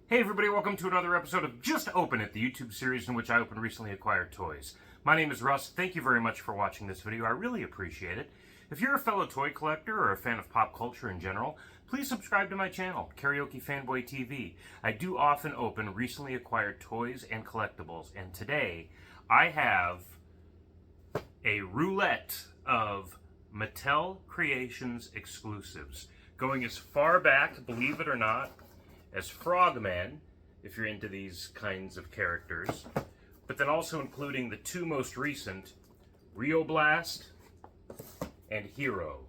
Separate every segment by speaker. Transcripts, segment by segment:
Speaker 1: Hey everybody, welcome to another episode of Just Open It, the YouTube series in which I open recently acquired toys. My name is Russ. Thank you very much for watching this video. I really appreciate it. If you're a fellow toy collector or a fan of pop culture in general, please subscribe to my channel, Karaoke Fanboy TV. I do often open recently acquired toys and collectibles, and today I have a roulette of Mattel Creations exclusives, going as far back, believe it or not, as Frogman, if you're into these kinds of characters, but then also including the two most recent, Rio Blast and Hero.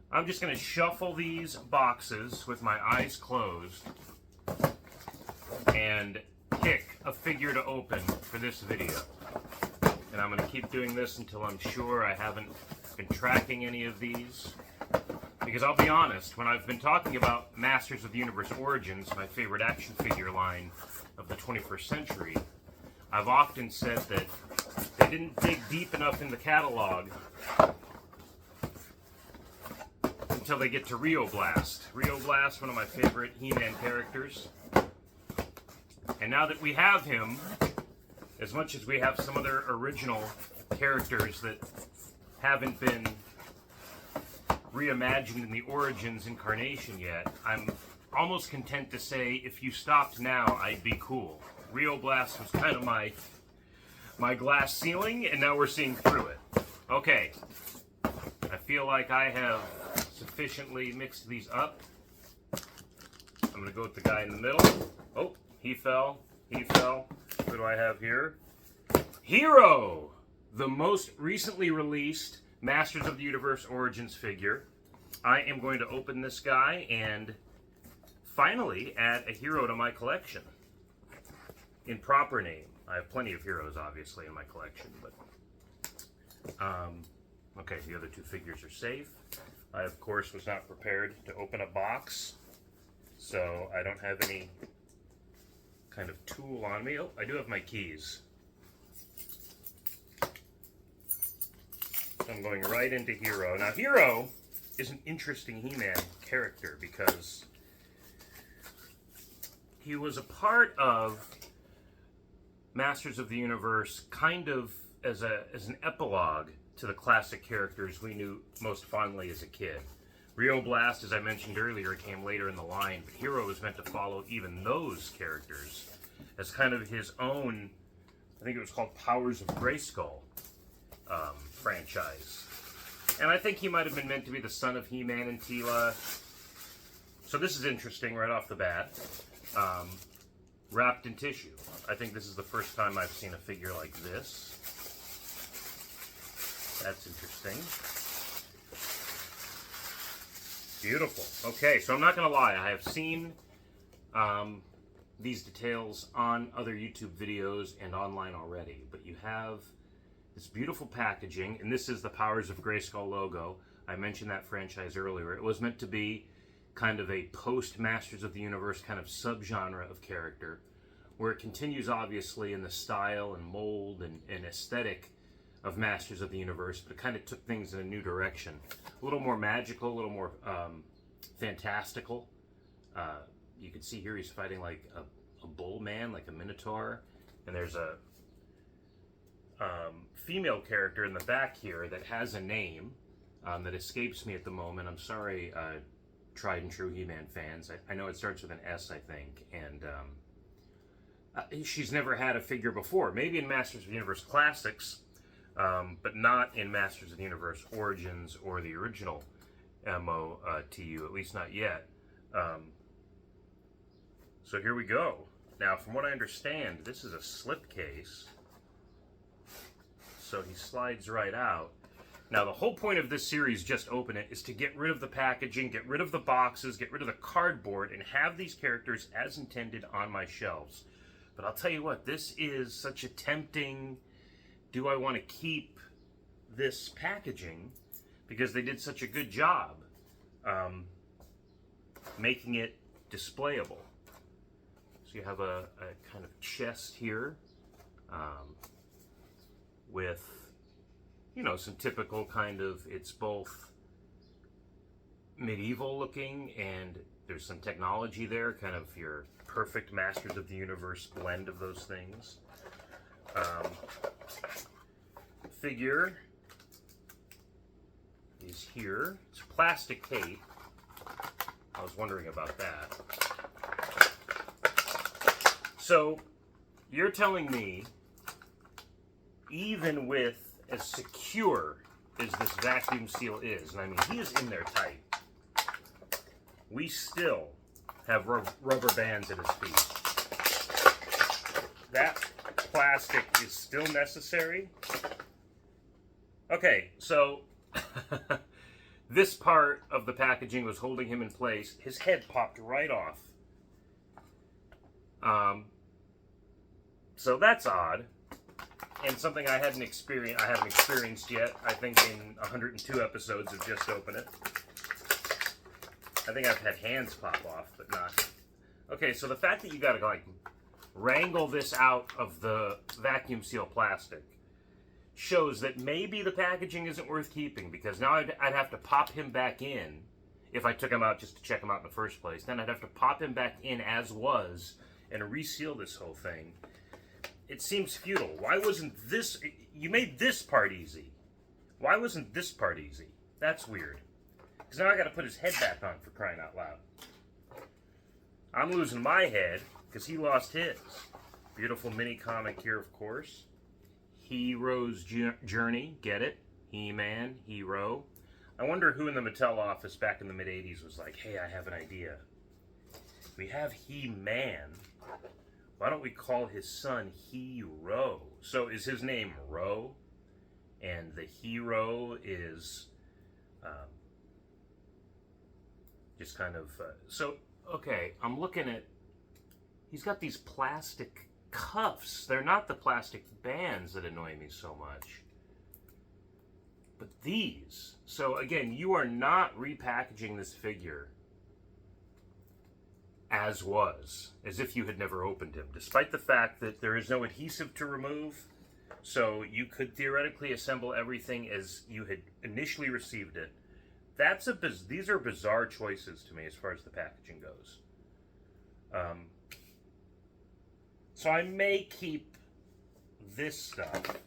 Speaker 1: I'm just going to shuffle these boxes with my eyes closed and pick a figure to open for this video. And I'm going to keep doing this until I'm sure I haven't been tracking any of these. Because I'll be honest, when I've been talking about Masters of the Universe Origins, my favorite action figure line of the 21st century, I've often said that they didn't dig deep enough in the catalog until they get to Rio Blast. Rio Blast, one of my favorite He-Man characters. And now that we have him, as much as we have some other original characters that haven't been reimagined in the Origins incarnation yet, I'm almost content to say if you stopped now, I'd be cool. Rio Blast was kind of my glass ceiling, and now we're seeing through it. Okay, I feel like I have sufficiently mixed these up. I'm going to go with the guy in the middle. Oh, he fell. He fell. What do I have here? Hero! The most recently released Masters of the Universe Origins figure. I am going to open this guy and finally add a hero to my collection in proper name. I have plenty of heroes, obviously, in my collection, but okay, the other two figures are safe. I, of course, was not prepared to open a box, so I don't have any kind of tool on me. Oh, I do have my keys. I'm going right into Hero. Now, Hero is an interesting He-Man character because he was a part of Masters of the Universe kind of as an epilogue to the classic characters we knew most fondly as a kid. Rio Blast, as I mentioned earlier, came later in the line, but Hero was meant to follow even those characters as kind of his own, I think it was called Powers of Grayskull franchise. And I think he might have been meant to be the son of He-Man and Teela. So this is interesting right off the bat. Wrapped in tissue. I think this is the first time I've seen a figure like this. That's interesting. Beautiful. Okay, so I'm not going to lie. I have seen these details on other YouTube videos and online already. But you have this beautiful packaging, and this is the Powers of Grayskull logo. I mentioned that franchise earlier. It was meant to be kind of a post-Masters of the Universe kind of subgenre of character, where it continues obviously in the style and mold and aesthetic of Masters of the Universe, but it kind of took things in a new direction. A little more magical, a little more fantastical. You can see here he's fighting like a bull man, like a minotaur, and there's a female character in the back here that has a name that escapes me at the moment. I'm sorry, tried and true He-Man fans. I know it starts with an S, I think, and she's never had a figure before. Maybe in Masters of the Universe Classics, but not in Masters of the Universe Origins or the original MOTU, at least not yet. So here we go. Now, from what I understand, this is a slipcase. So he slides right out. Now, the whole point of this series, Just Open It, is to get rid of the packaging, get rid of the boxes, get rid of the cardboard, and have these characters as intended on my shelves. But I'll tell you what, this is such a tempting, do I want to keep this packaging? Because they did such a good job making it displayable. So you have a kind of chest here. With, you know, some typical kind of, it's both medieval looking and There's some technology there, kind of your perfect Masters of the Universe blend of those things. Figure is here. It's plastic tape. I was wondering about that. So, you're telling me, even with as secure as this vacuum seal is, and I mean, he is in there tight, we still have rubber bands at his feet. That plastic is still necessary. Okay, so this part of the packaging was holding him in place. His head popped right off. So that's odd, and something I haven't experienced yet. I think in 102 episodes of Just Open It. I think I've had hands pop off, but not. Okay, so the fact that you gotta like wrangle this out of the vacuum seal plastic shows that maybe the packaging isn't worth keeping, because now I'd have to pop him back in if I took him out just to check him out in the first place. Then I'd have to pop him back in as was and reseal this whole thing. It seems futile. Why wasn't this... You made this part easy. Why wasn't this part easy? That's weird. Because now I got to put his head back on, for crying out loud. I'm losing my head because he lost his. Beautiful mini comic here, of course. Hero's Journey. Get it? He-Man, Hero. I wonder who in the Mattel office back in the mid-'80s was like, hey, I have an idea. We have He-Man. Why don't we call his son Hero? So is his name Ro? And the hero is just kind of... so, okay, I'm looking at... He's got these plastic cuffs. They're not the plastic bands that annoy me so much. But these... So, again, you are not repackaging this figure as was, as if you had never opened him, despite the fact that there is no adhesive to remove, so you could theoretically assemble everything as you had initially received it. These are bizarre choices to me as far as the packaging goes. So I may keep this stuff,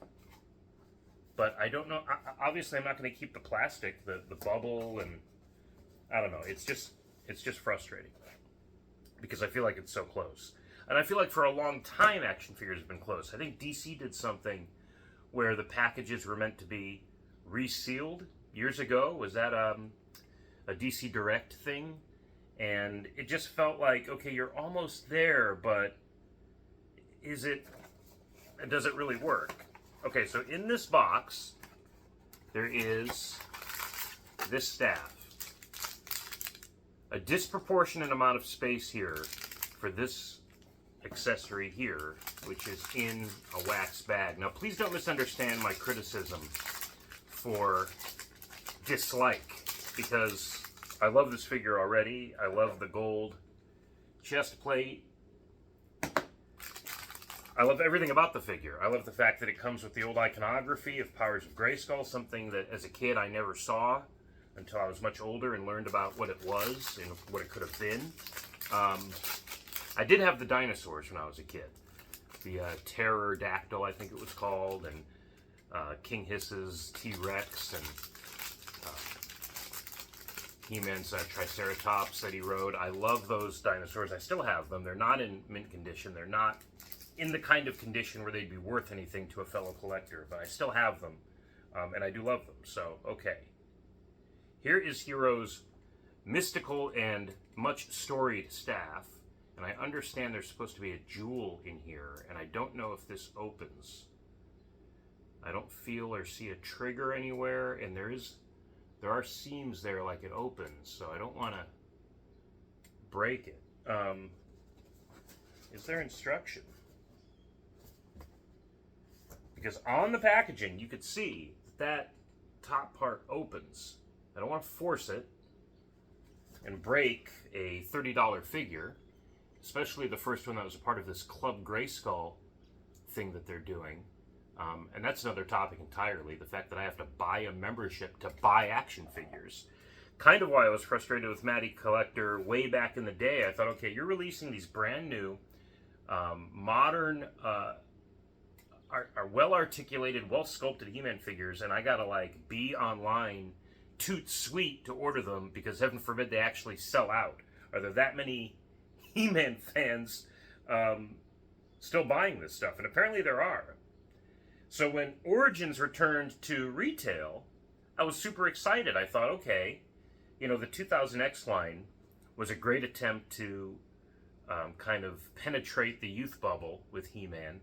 Speaker 1: but I don't know. Obviously, I'm not going to keep the plastic, the bubble, and I don't know. It's just frustrating, because I feel like it's so close. And I feel like for a long time action figures have been close. I think DC did something where the packages were meant to be resealed years ago. Was that a DC Direct thing? And it just felt like, okay, you're almost there, but does it really work? Okay, so in this box, there is this staff. A disproportionate amount of space here for this accessory here, which is in a wax bag. Now, please don't misunderstand my criticism for dislike, because I love this figure already. I love the gold chest plate. I love everything about the figure. I love the fact that it comes with the old iconography of Powers of Grayskull, something that as a kid I never saw until I was much older and learned about what it was and what it could have been. I did have the dinosaurs when I was a kid. The Pterodactyl, I think it was called, and King Hiss's T-Rex, and He-Man's Triceratops that he rode. I love those dinosaurs. I still have them. They're not in mint condition. They're not in the kind of condition where they'd be worth anything to a fellow collector, but I still have them, and I do love them. So, okay. Here is Hero's mystical and much storied staff, and I understand there's supposed to be a jewel in here, and I don't know if this opens. I don't feel or see a trigger anywhere, and there are seams there like it opens, so I don't want to break it. Is there instruction? Because on the packaging, you could see that top part opens. I don't want to force it and break a $30 figure, especially the first one that was a part of this Club Grayskull thing that they're doing. And that's another topic entirely, the fact that I have to buy a membership to buy action figures. kind of why I was frustrated with Matty Collector way back in the day. I thought, okay, you're releasing these brand new, modern, are well-articulated, well-sculpted He-Man figures, and I gotta, like, be online toot sweet to order them because heaven forbid they actually sell out. Are there that many He-Man fans still buying this stuff? And apparently there are. So when Origins returned to retail, I was super excited. I thought, okay, you know, the 2000X line was a great attempt to kind of penetrate the youth bubble with He-Man.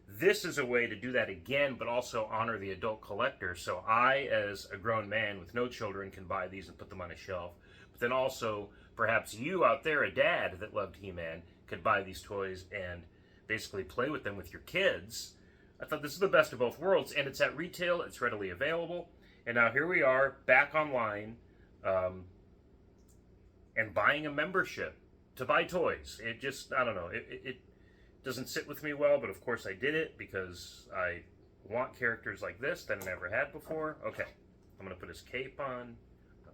Speaker 1: This is a way to do that again, but also honor the adult collector. So I, as a grown man with no children, can buy these and put them on a shelf. But then also, perhaps you out there, a dad that loved He-Man, could buy these toys and basically play with them with your kids. I thought this is the best of both worlds, and it's at retail, it's readily available. And now here we are, back online, and buying a membership to buy toys. It just, I don't know, it doesn't sit with me well, but of course I did it because I want characters like this that I never had before. Okay, I'm going to put his cape on,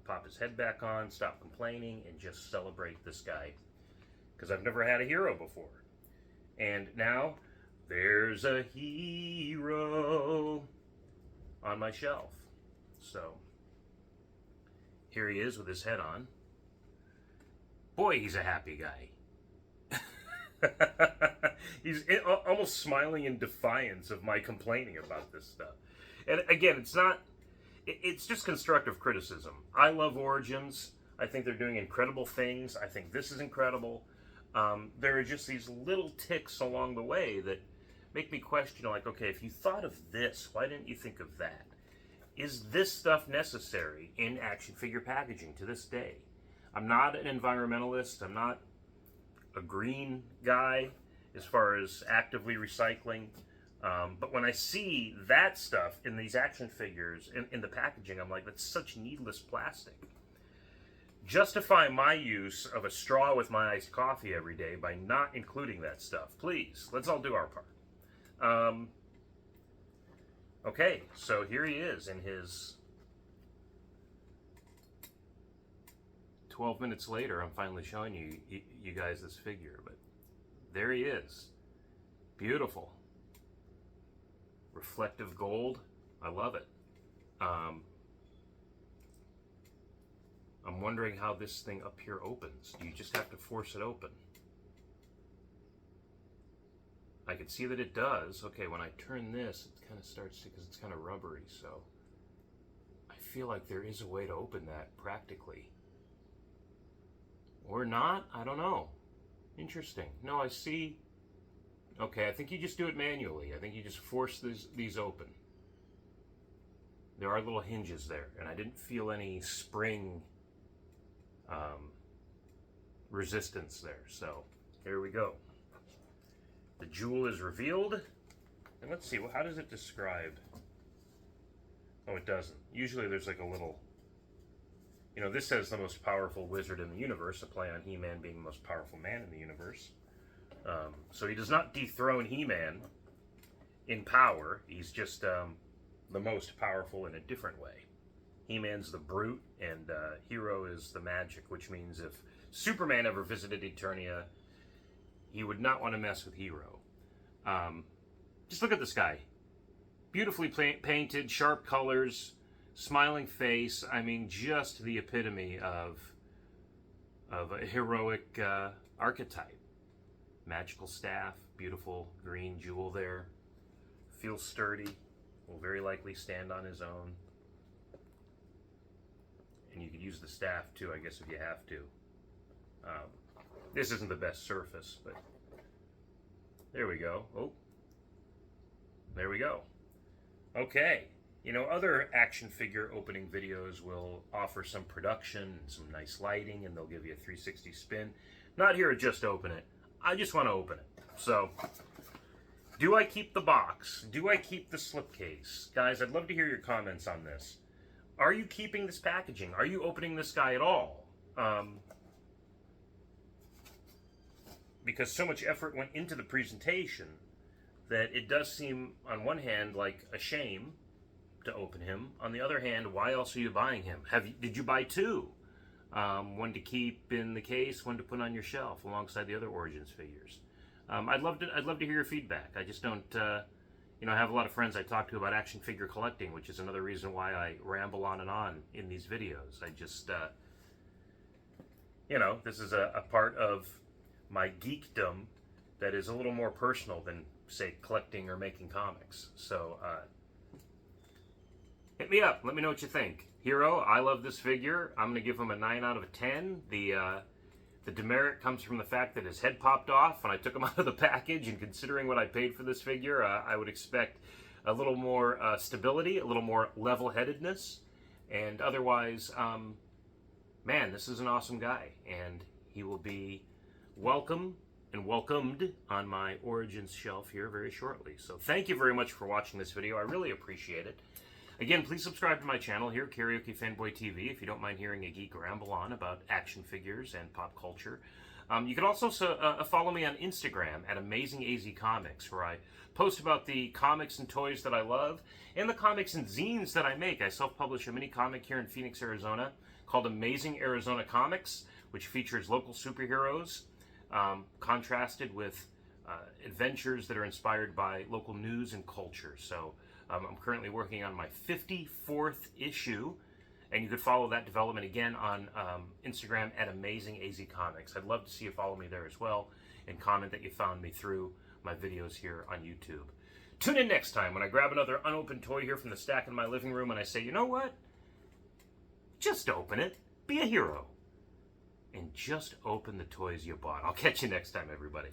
Speaker 1: pop his head back on, stop complaining, and just celebrate this guy. Because I've never had a hero before. And now, there's a hero on my shelf. So, here he is with his head on. Boy, he's a happy guy. He's almost smiling in defiance of my complaining about this stuff. And again, it's just constructive criticism. I love Origins. I think they're doing incredible things. I think this is incredible. There are just these little ticks along the way that make me question, like, okay, if you thought of this, why didn't you think of that? Is this stuff necessary in action figure packaging to this day? I'm not an environmentalist. I'm not a green guy as far as actively recycling. But when I see that stuff in these action figures, in the packaging, I'm like, that's such needless plastic. Justify my use of a straw with my iced coffee every day by not including that stuff. Please, let's all do our part. Okay, so here he is in his 12 minutes later. I'm finally showing you guys this figure, but there he is. Beautiful. Reflective gold. I love it. I'm wondering how this thing up here opens. Do you just have to force it open? I can see that it does. Okay, when I turn this, it kind of starts to, because it's kind of rubbery, so I feel like there is a way to open that practically. Or not? I don't know. Interesting. No, I see. Okay, I think you just do it manually. I think you just force these open. There are little hinges there, and I didn't feel any spring resistance there. So here we go. The jewel is revealed, and let's see, how does it describe? Oh, it doesn't. Usually there's like a little, you know, this says the most powerful wizard in the universe, a play on He-Man being the most powerful man in the universe. So he does not dethrone He-Man in power. He's just the most powerful in a different way. He-Man's the brute, and Hero is the magic, which means if Superman ever visited Eternia, he would not want to mess with Hero. Just look at this guy. Beautifully painted, sharp colors, smiling face. I mean, just the epitome of a heroic archetype. Magical staff, beautiful green jewel there. Feels sturdy, will very likely stand on his own. And you could use the staff too, I guess, if you have to. This isn't the best surface, but there we go. Oh, there we go. Okay. You know, other action figure opening videos will offer some production and some nice lighting, and they'll give you a 360 spin. Not here at Just Open It. I just want to open it. So, do I keep the box? Do I keep the slipcase? Guys, I'd love to hear your comments on this. Are you keeping this packaging? Are you opening this guy at all? Because so much effort went into the presentation that it does seem, on one hand, like a shame to open him. On the other hand, why else are you buying him? Did you buy two? one to keep in the case, one to put on your shelf alongside the other Origins figures. I'd love to hear your feedback. I just don't, I have a lot of friends I talk to about action figure collecting, which is another reason why I ramble on and on in these videos. I just, this is a part of my geekdom that is a little more personal than, say, collecting or making comics. So, hit me up. Let me know what you think. Hero, I love this figure. I'm going to give him a 9 out of 10. The demerit comes from the fact that his head popped off and I took him out of the package, and considering what I paid for this figure, I would expect a little more stability, a little more level-headedness, and otherwise, man, this is an awesome guy, and he will be welcome and welcomed on my Origins shelf here very shortly. So thank you very much for watching this video. I really appreciate it. Again, please subscribe to my channel here, Karaoke Fanboy TV, if you don't mind hearing a geek ramble on about action figures and pop culture. You can also follow me on Instagram at AmazingAZComics, where I post about the comics and toys that I love, and the comics and zines that I make. I self-publish a mini comic here in Phoenix, Arizona, called Amazing Arizona Comics, which features local superheroes, contrasted with adventures that are inspired by local news and culture. So I'm currently working on my 54th issue, and you could follow that development again on Instagram at AmazingAZComics. I'd love to see you follow me there as well, and comment that you found me through my videos here on YouTube. Tune in next time when I grab another unopened toy here from the stack in my living room and I say, you know what? Just open it. Be a hero. And just open the toys you bought. I'll catch you next time, everybody.